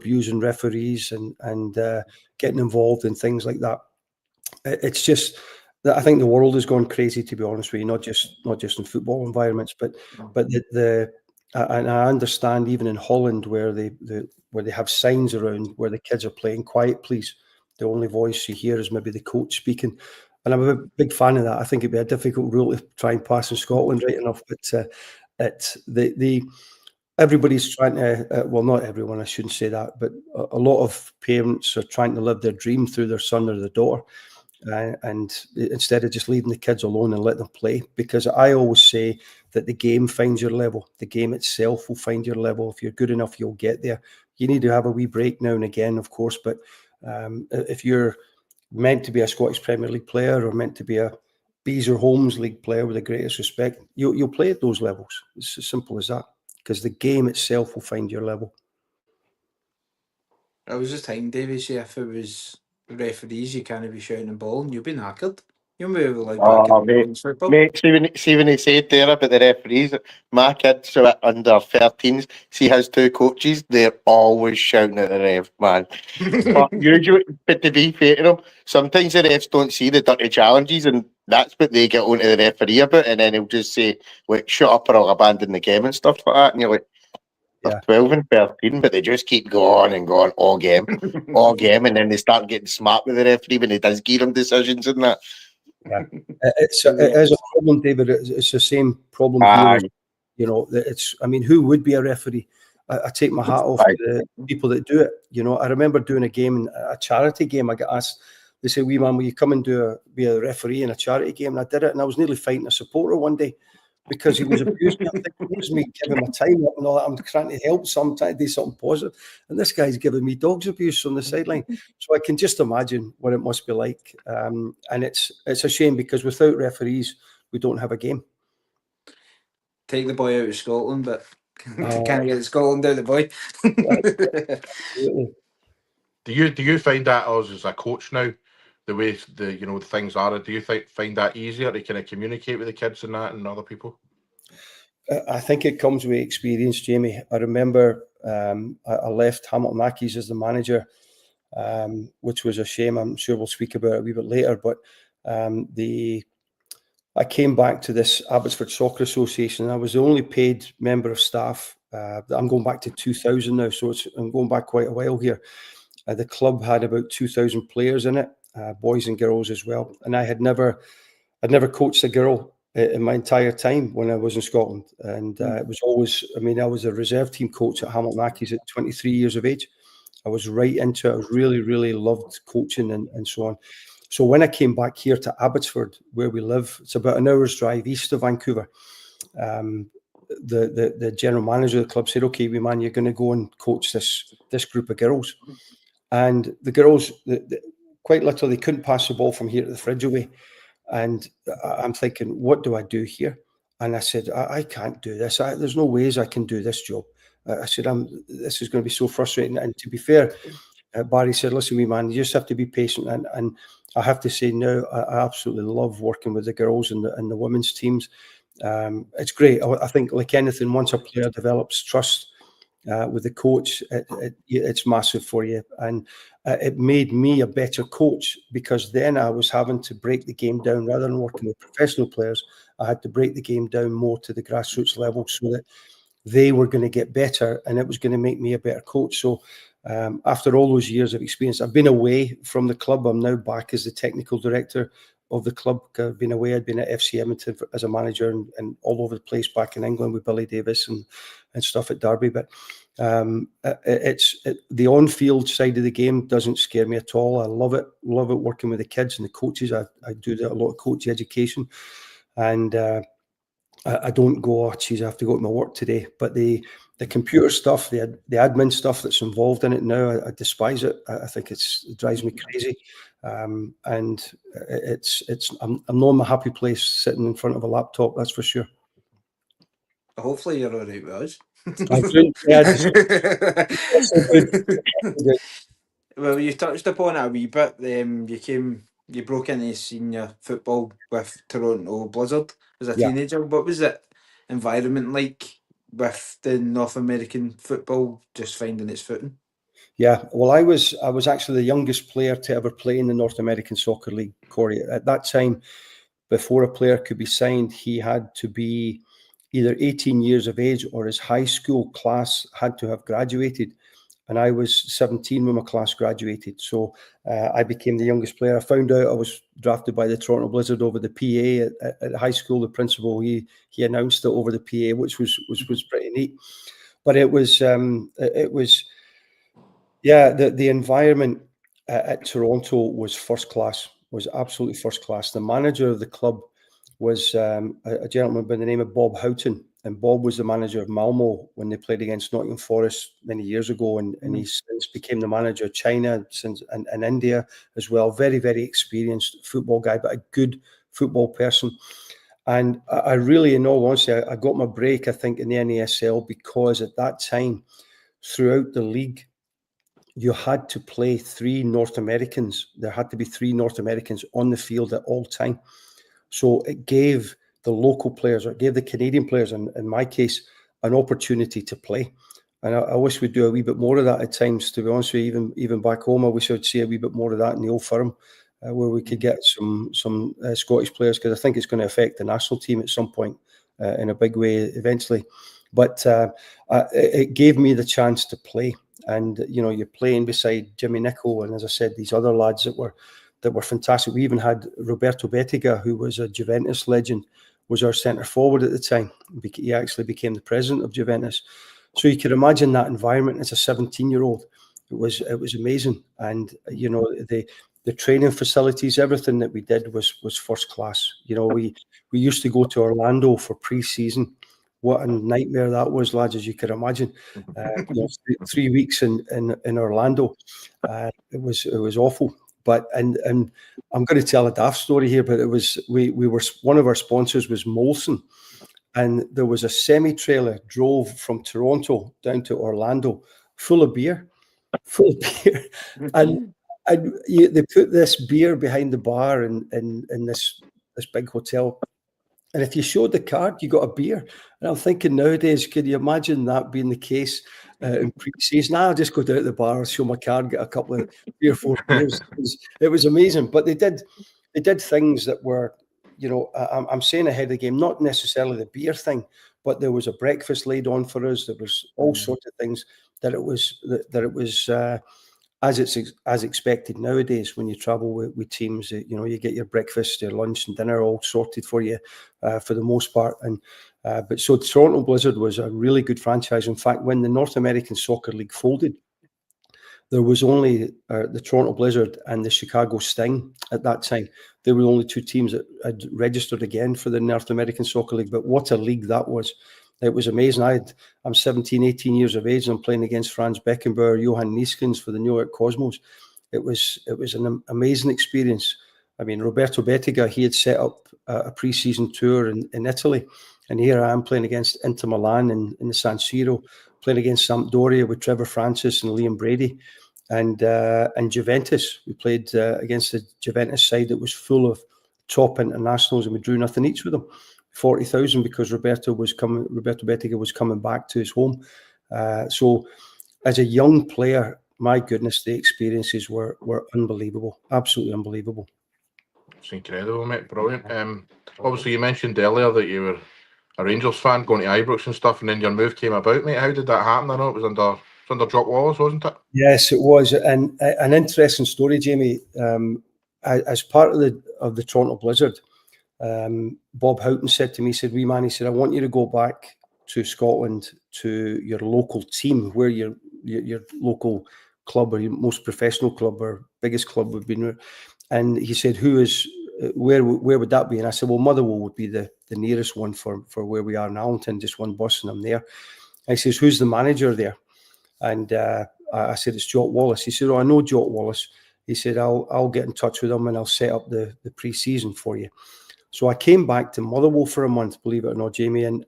abusing referees and getting involved in things like that. It's just that I think the world has gone crazy, to be honest with you, not just in football environments, but and I understand even in Holland where they have signs around where the kids are playing quiet, please. The only voice you hear is maybe the coach speaking. And I'm a big fan of that. I think it'd be a difficult rule to try and pass in Scotland, right enough. But everybody's trying to, well, not everyone, I shouldn't say that, but a lot of parents are trying to live their dream through their son or their daughter. And instead of just leaving the kids alone and let them play, because I always say that the game finds your level. The game itself will find your level. If you're good enough, you'll get there. You need to have a wee break now and again, of course, but if you're meant to be a Scottish Premier League player or meant to be a Bees or Holmes League player, with the greatest respect, you'll play at those levels. It's as simple as that, because the game itself will find your level. I was just thinking, Davey, see if it was referees, you can't be shouting and bawling, you'll be knackered. You'll be like mate, see when he said there about the referees, my kids are under 13s, see his two coaches, they're always shouting at the ref, man. but to be fair to them, sometimes the refs don't see the dirty challenges, and that's what they get onto the referee about, and then he'll just say, like, shut up or I'll abandon the game and stuff like that, and you're like, they're 12 and 13, but they just keep going and going all game, and then they start getting smart with the referee when he does give them decisions and that. Yeah, it is a problem, David. It's the same problem here. You know, I mean, who would be a referee? I take my hat off to the people that do it. You know, I remember doing a game, a charity game. I got asked, they say, "Wee man, will you come and be a referee in a charity game?" And I did it, and I was nearly fighting a supporter one day, because he was abusing me. He was me giving my time up and all that. I'm trying to help some, trying to do something positive. And this guy's giving me dog's abuse on the sideline. So I can just imagine what it must be like. And it's a shame, because without referees, we don't have a game. Take the boy out of Scotland, but can't get Scotland out of the boy. Do you find that as a coach now, the way the things are? Do you find that easier to kind of communicate with the kids and that and other people? I think it comes with experience, Jamie. I remember I left Hamilton Accies as the manager, which was a shame. I'm sure we'll speak about it a wee bit later. But I came back to this Abbotsford Soccer Association, and I was the only paid member of staff. I'm going back to 2000 now, so I'm going back quite a while here. The club had about 2,000 players in it, boys and girls as well. And I'd never coached a girl in my entire time when I was in Scotland. And it was always, I mean, I was a reserve team coach at Hamilton Accies at 23 years of age. I was right into it. I was really, really loved coaching and so on. So when I came back here to Abbotsford, where we live, it's about an hour's drive east of Vancouver. The general manager of the club said, "Okay, wee man, you're going to go and coach this group of girls." And the girls, quite literally, couldn't pass the ball from here to the fridge away. And I'm thinking, what do I do here? And I said, I can't do this. There's no ways I can do this job. I said, this is going to be so frustrating. And to be fair, Barry said, "Listen, wee man, you just have to be patient." And I have to say now, I absolutely love working with the girls and the women's teams. It's great. I think, like anything, once a player develops trust with the coach, it's massive for you. And it made me a better coach, because then I was having to break the game down. Rather than working with professional players, I had to break the game down more to the grassroots level, so that they were going to get better, and it was going to make me a better coach. So after all those years of experience, I've been away from the club. I'm now back as the technical director of the club. I've been away. I'd been at FC Edmonton as a manager and all over the place back in England with Billy Davis and stuff at Derby. But the on-field side of the game doesn't scare me at all. I love it working with the kids and the coaches. I do a lot of coach education, and I don't go, "Oh, geez, I have to go to my work today." But the computer stuff, the admin stuff that's involved in it now, I despise it. I think it drives me crazy. And I'm not in my happy place sitting in front of a laptop, that's for sure. Hopefully you're all right with us. Well, you touched upon it a wee bit. You broke into senior football with Toronto Blizzard as a teenager. What was that environment like with the North American football just finding its footing? Yeah, well, I was actually the youngest player to ever play in the North American Soccer League, Corey. At that time, before a player could be signed, he had to be either 18 years of age or his high school class had to have graduated. And I was 17 when my class graduated. So I became the youngest player. I found out I was drafted by the Toronto Blizzard over the PA at high school. The principal, he announced it over the PA, which was pretty neat. But it was yeah, the environment at Toronto was first class, was absolutely first class. The manager of the club was a gentleman by the name of Bob Houghton, and Bob was the manager of Malmo when they played against Nottingham Forest many years ago, and he since became the manager of China and India as well. Very, very experienced football guy, but a good football person. And I really, in all honesty, I got my break, I think, in the NASL because at that time, throughout the league, you had to play three North Americans. There had to be three North Americans on the field at all time. So it gave the local players, or it gave the Canadian players, in my case, an opportunity to play. And I wish we'd do a wee bit more of that at times, to be honest with you. Even back home, I wish I'd see a wee bit more of that in the Old Firm, where we could get some Scottish players, because I think it's going to affect the national team at some point in a big way eventually. But it gave me the chance to play. And you're playing beside Jimmy Nichol, and as I said, these other lads that were fantastic. We even had Roberto Bettiga, who was a Juventus legend, was our centre forward at the time. He actually became the president of Juventus. So you can imagine that environment as a 17-year-old. It was amazing, and the training facilities, everything that we did was first class. We used to go to Orlando for pre-season. What a nightmare that was, lads, as you can imagine. 3 weeks in Orlando, it was awful. But and I'm going to tell a daft story here, but it was we were, one of our sponsors was Molson, and there was a semi-trailer drove from Toronto down to Orlando full of beer, and they put this beer behind the bar in this big hotel. And if you showed the card, you got a beer. And I'm thinking nowadays, can you imagine that being the case in pre-season? I'll just go down to the bar, show my card, get a couple of 3 or 4 beers. It was amazing. But they did things that were, I'm saying ahead of the game, not necessarily the beer thing, but there was a breakfast laid on for us. There was all sorts of things that it was as expected nowadays when you travel with teams. You get your breakfast, your lunch and dinner all sorted for you for the most part. And but so Toronto Blizzard was a really good franchise. In fact, when the North American Soccer League folded, there was only the Toronto Blizzard and the Chicago Sting at that time. They were the only two teams that had registered again for the North American Soccer League. But what a league that was. It was amazing. I'm 17, 18 years of age, and I'm playing against Franz Beckenbauer, Johan Nieskens for the New York Cosmos. It was an amazing experience. I mean, Roberto Bettiga, he had set up a pre-season tour in Italy, and here I am playing against Inter Milan in the San Siro, playing against Sampdoria with Trevor Francis and Liam Brady, and Juventus. We played against the Juventus side that was full of top internationals, and we drew nothing each with them. 40,000 because Roberto Bettiga was coming back to his home. So as a young player, my goodness, the experiences were unbelievable, absolutely unbelievable. It's incredible, mate. Brilliant. Obviously, you mentioned earlier that you were a Rangers fan going to Ibrox and stuff, and then your move came about, mate. How did that happen? I know it was under Jock Wallace, wasn't it? Yes, it was, and an interesting story, Jamie. As part of the Toronto Blizzard, Bob Houghton said to me, he said, "Wee man," he said, "I want you to go back to Scotland to your local team, where your local club or your most professional club or biggest club would be." And he said, where would that be? And I said, well, Motherwell would be the nearest one for where we are in Allenton, just one bus and I'm there. And he says, who's the manager there? And I said, it's Jock Wallace. He said, oh, I know Jock Wallace. He said, I'll get in touch with him and I'll set up the pre-season for you. So I came back to Motherwell for a month, believe it or not, Jamie, and